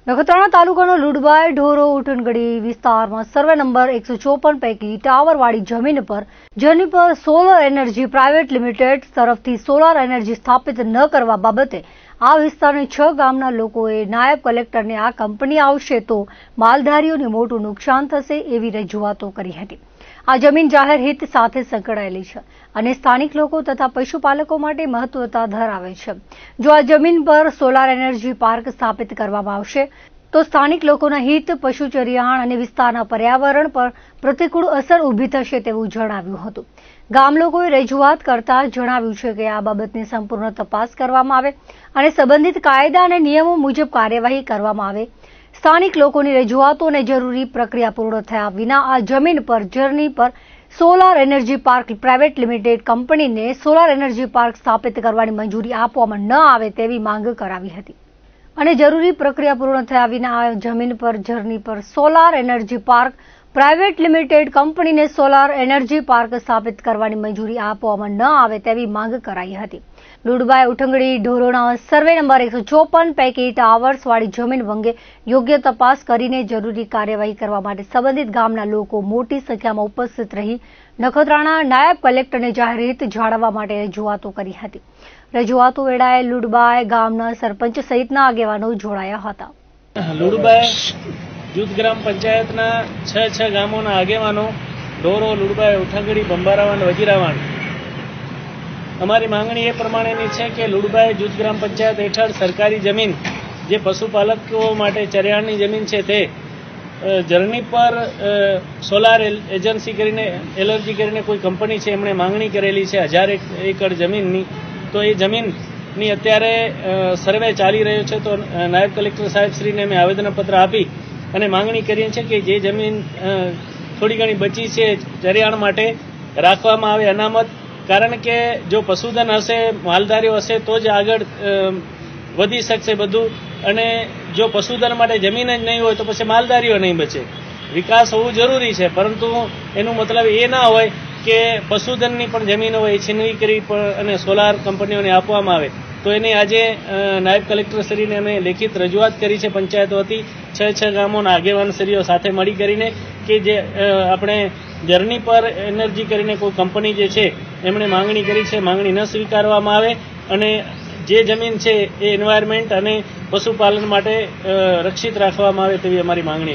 નખત્રાણા તાલુકાનો લુડબાઈ ઢોરો ઉટનગડી વિસ્તારમાં survey number 154 પૈકી ટાવરવાળી જમીન પર જેની પર સોલર એનર્જી પ્રાઇવેટ લિમિટેડ તરફથી સોલાર એનર્જી સ્થાપિત ન કરવા બાબતે આ વિસ્તારની 6 ગામના લોકોએ નાયબ કલેક્ટરને આ કંપની આવશે તો માલધારીઓને મોટું નુકસાન થશે એવી રજૂઆતો કરી હતી। આ જમીન જાહેર હિત સાથે સંકળાયેલી છે અને સ્થાનિક લોકો તથા પશુપાલકો માટે મહત્વતા ધરાવે છે। જો આ જમીન પર સોલાર એનર્જી પાર્ક સ્થાપિત કરવામાં આવશે તો સ્થાનિક લોકોના હિત, પશુચરિયાણ અને વિસ્તારના પર્યાવરણ પર પ્રતિકૂળ અસર ઊભી થશે તેવું જણાવ્યું હતું। ગામ લોકોએ રજૂઆત કરતા જણાવ્યું છે કે આ બાબતની સંપૂર્ણ તપાસ કરવામાં આવે અને સંબંધિત કાયદા અને નિયમો મુજબ કાર્યવાહી કરવામાં આવે। સ્થાનિક લોકોની રજૂઆતો અને જરૂરી પ્રક્રિયા પૂર્ણ થયા વિના આ જમીન પર જર્ની પર solar energy park private limited કંપનીને સોલાર એનર્જી પાર્ક સ્થાપિત કરવાની મંજૂરી આપવામાં ન આવે તેવી માંગ કરાવી હતી અને જરૂરી પ્રક્રિયા પૂર્ણ થયા વિના આ જમીન પર જર્ની પર solar energy park private limited કંપનીને સોલાર એનર્જી પાર્ક સ્થાપિત કરવાની મંજૂરી આપવામાં ન આવે તેવી માંગ કરાઈ હતી। લુડબાઈ ઉટંગડી ઢોરોના સર્વે નંબર 154 પૈકી ટાવર્સવાળી જમીન અંગે યોગ્ય તપાસ કરીને જરૂરી કાર્યવાહી કરવા માટે સંબંધિત ગામના લોકો મોટી સંખ્યામાં ઉપસ્થિત રહી નખત્રાણા નાયબ કલેક્ટરને જાહેર હિત જાળવવા માટે રજૂઆતો કરી હતી। રજૂઆતો વેળાએ લુડબાઈ ગામના સરપંચ સહિતના આગેવાનો જોડાયા હતા। લુડબાઈ જૂથ ગ્રામ પંચાયતના 6 ગામોના આગેવાનો ઢોરો, લુડબાઈ, ઉઠંગડી, બંબારાવાન, વજીરાવાન અમારી માંગણી એ પ્રમાણેની છે કે લુડબાઈ જૂથ ગ્રામ પંચાયત હેઠળ સરકારી જમીન જે પશુપાલકો માટે ચરિયાણની જમીન છે તે જર્ની પર સોલાર એજન્સી કરીને એલર્જી કરીને કોઈ કંપની છે એમણે માંગણી કરેલી છે 1000 એકર જમીનની। તો એ જમીનની અત્યારે સર્વે ચાલી રહ્યો છે। તો નાયબ કલેક્ટર સાહેબશ્રીને અમે આવેદનપત્ર આપી અને માંગણી કરીએ છીએ કે જે જમીન થોડી ઘણી બચી છે ચરિયાણ માટે રાખવામાં આવે અનામત। કારણ કે જો પશુધન હશે, માલધારીઓ હશે તો જ આગળ વધી શકશે બધું, અને જો પશુધન માટે જમીન જ નહીં હોય તો પછી માલધારીઓ નહીં બચે। વિકાસ હોવું જરૂરી છે, પરંતુ એનું મતલબ એ ના હોય કે પશુધનની પણ જમીન હોય એ છીનવી કરી અને સોલાર કંપનીઓને આપવામાં આવે। તો એની આજે નાયબ કલેક્ટરશ્રીને અમે લેખિત રજૂઆત કરી છે પંચાયત વતી 6 ગામોના આગેવાનશ્રીઓ સાથે મળી કરીને કે જે આપણે જર્ની પર એનર્જી કરીને કોઈ કંપની જે છે એમણે માંગણી કરી છે, માંગણી ન સ્વીકારવામાં આવે અને જે જમીન છે એ એન્વાયરમેન્ટ અને પશુપાલન માટે રક્ષિત રાખવામાં આવે તેવી અમારી માંગણી છે।